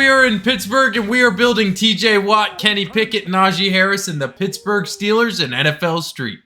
we are in Pittsburgh and we are building TJ Watt, Kenny Pickett, Najee Harris, and the Pittsburgh Steelers in NFL Street.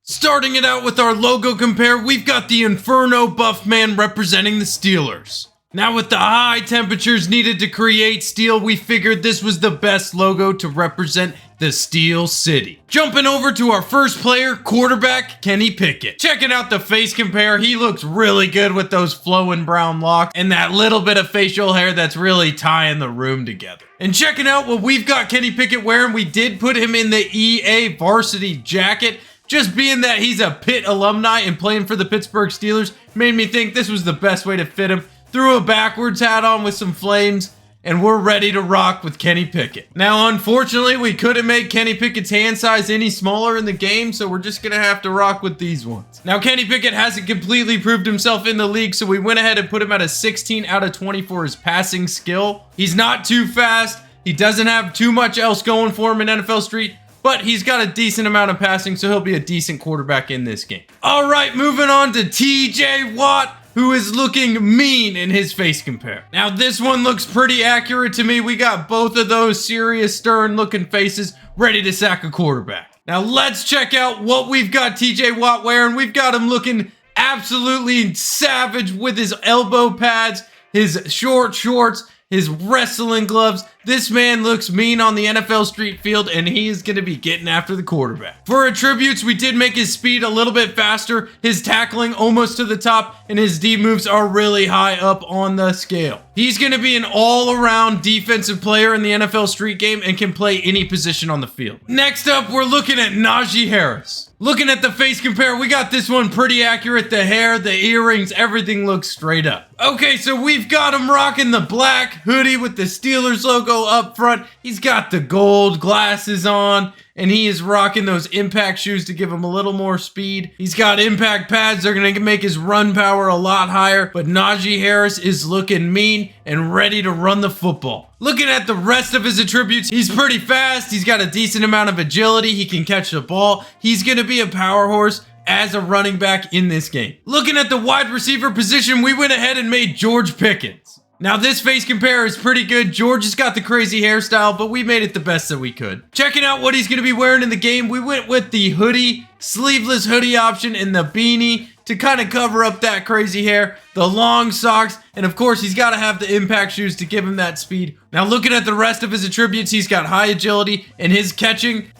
Starting it out with our logo compare, we've got the Inferno Buff Man representing the Steelers. Now with the high temperatures needed to create steel, we figured this was the best logo to represent the Steel City. Jumping over to our first player, quarterback Kenny Pickett. Checking out the face compare, he looks really good with those flowing brown locks and that little bit of facial hair that's really tying the room together. And checking out what we've got Kenny Pickett wearing, we did put him in the EA varsity jacket. Just being that he's a Pitt alumni and playing for the Pittsburgh Steelers made me think this was the best way to fit him. Threw a backwards hat on with some flames, and we're ready to rock with Kenny Pickett. Now, unfortunately, we couldn't make Kenny Pickett's hand size any smaller in the game, so we're just gonna have to rock with these ones. Now, Kenny Pickett hasn't completely proved himself in the league, so we went ahead and put him at a 16 out of 20 for his passing skill. He's not too fast. He doesn't have too much else going for him in NFL Street, but he's got a decent amount of passing, so he'll be a decent quarterback in this game. All right, moving on to TJ Watt, who is looking mean in his face compare. Now, this one looks pretty accurate to me. We got both of those serious, stern-looking faces ready to sack a quarterback. Now, let's check out what we've got TJ Watt wearing. We've got him looking absolutely savage with his elbow pads, his short shorts, his wrestling gloves. This man looks mean on the NFL Street field, and he is going to be getting after the quarterback. For attributes, we did make his speed a little bit faster, his tackling almost to the top, and his D moves are really high up on the scale. He's going to be an all-around defensive player in the NFL Street game and can play any position on the field. Next up, we're looking at Najee Harris. Looking at the face compare, we got this one pretty accurate. The hair, the earrings, everything looks straight up. Okay, so we've got him rocking the black hoodie with the Steelers logo up front. He's got the gold glasses on, and he is rocking those impact shoes to give him a little more speed. He's got impact pads. They're going to make his run power a lot higher, but Najee Harris is looking mean and ready to run the football. Looking at the rest of his attributes, he's pretty fast. He's got a decent amount of agility. He can catch the ball. He's going to be a power horse as a running back in this game. Looking at the wide receiver position, we went ahead and made George Pickens. Now, this face compare is pretty good. George has got the crazy hairstyle, but we made it the best that we could. Checking out what he's going to be wearing in the game, we went with the hoodie, sleeveless hoodie option, and the beanie to kind of cover up that crazy hair, the long socks, and of course, he's got to have the impact shoes to give him that speed. Now, looking at the rest of his attributes, he's got high agility, and his catching,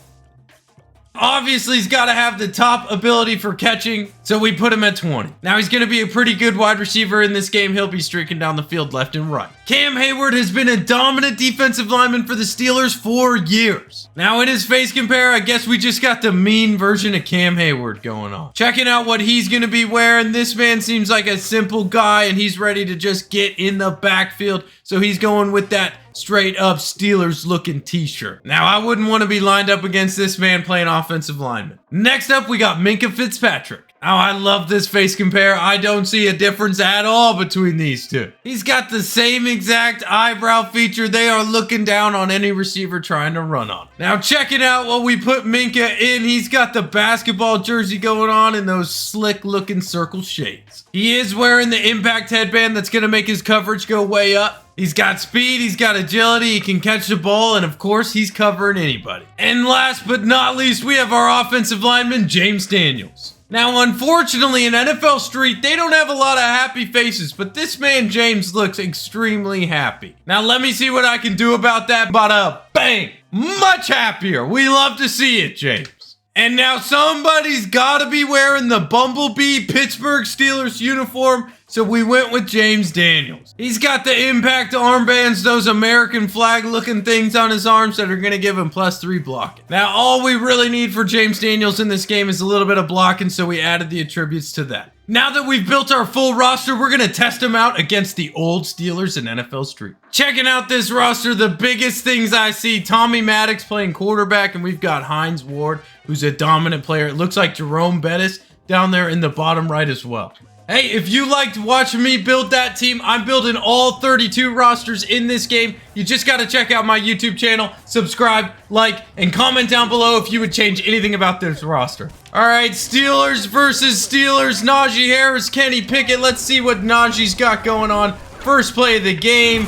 obviously, he's got to have the top ability for catching, so we put him at 20. Now, he's going to be a pretty good wide receiver in this game. He'll be streaking down the field left and right. Cam Hayward has been a dominant defensive lineman for the Steelers for years. Now, in his face compare, I guess we just got the mean version of Cam Hayward going on. Checking out what he's going to be wearing. This man seems like a simple guy, and he's ready to just get in the backfield, so he's going with that straight up Steelers looking t-shirt. Now, I wouldn't want to be lined up against this man playing offensive lineman. Next up, we got Minkah Fitzpatrick. Now, I love this face compare. I don't see a difference at all between these two. He's got the same exact eyebrow feature. They are looking down on any receiver trying to run on. Now, checking out what we put Minkah in. He's got the basketball jersey going on and those slick looking circle shades. He is wearing the impact headband that's going to make his coverage go way up. He's got speed, he's got agility, he can catch the ball, and of course, he's covering anybody. And last but not least, we have our offensive lineman, James Daniels. Now, unfortunately, in NFL Street, they don't have a lot of happy faces, but this man, James, looks extremely happy. Now, let me see what I can do about that. Bada bang! Much happier. We love to see it, James. And now somebody's got to be wearing the Bumblebee Pittsburgh Steelers uniform, so we went with James Daniels. He's got the impact armbands, those American flag looking things on his arms that are going to give him +3 blocking. Now, all we really need for James Daniels in this game is a little bit of blocking, so we added the attributes to that. Now that we've built our full roster, we're going to test him out against the old Steelers in NFL Street. Checking out this roster, the biggest things I see, Tommy Maddox playing quarterback, and we've got Hines Ward, who's a dominant player. It looks like Jerome Bettis down there in the bottom right as well. Hey, if you liked watching me build that team, I'm building all 32 rosters in this game. You just got to check out my YouTube channel, subscribe, like, and comment down below if you would change anything about this roster. All right, Steelers versus Steelers. Najee Harris, Kenny Pickett. Let's see what Najee's got going on. First play of the game.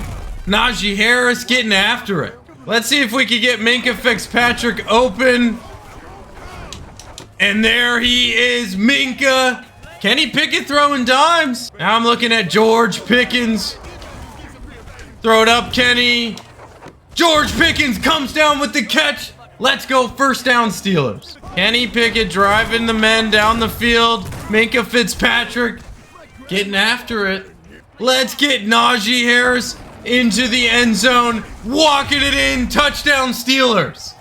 Najee Harris getting after it. Let's see if we can get Minkah Fitzpatrick open. And there he is, Minkah. Kenny Pickett throwing dimes. Now I'm looking at George Pickens. Throw it up, Kenny. George Pickens comes down with the catch. Let's go, first down, Steelers. Kenny Pickett driving the men down the field. Minkah Fitzpatrick getting after it. Let's get Najee Harris into the end zone. Walking it in. Touchdown, Steelers.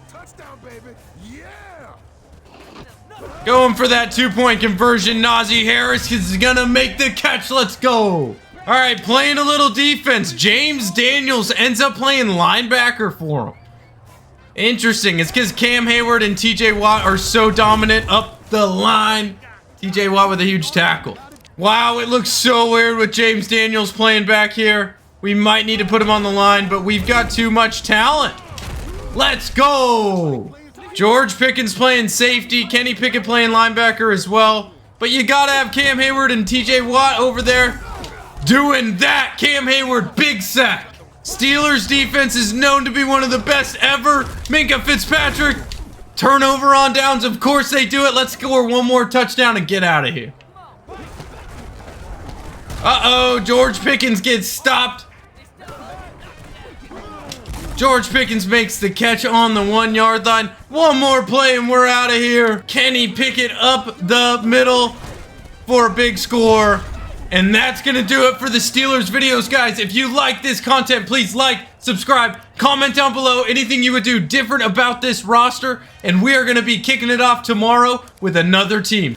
Touchdown, baby. Yeah. Going for that 2-point conversion. Najee Harris is gonna make the catch. Let's go. All right, playing a little defense. James Daniels ends up playing linebacker for him. Interesting. It's because Cam Hayward and TJ Watt are so dominant up the line. TJ Watt with a huge tackle. Wow, it looks so weird with James Daniels playing back here. We might need to put him on the line, but we've got too much talent. Let's go. George Pickens playing safety. Kenny Pickett playing linebacker as well. But you gotta have Cam Hayward and TJ Watt over there doing that. Cam Hayward, big sack. Steelers defense is known to be one of the best ever. Minkah Fitzpatrick, turnover on downs. Of course they do it. Let's score one more touchdown and get out of here. Uh-oh, George Pickens gets stopped. George Pickens makes the catch on the 1-yard line. One more play and we're out of here. Kenny Pickett up the middle for a big score. And that's going to do it for the Steelers videos, guys. If you like this content, please like, subscribe, comment down below anything you would do different about this roster. And we are going to be kicking it off tomorrow with another team.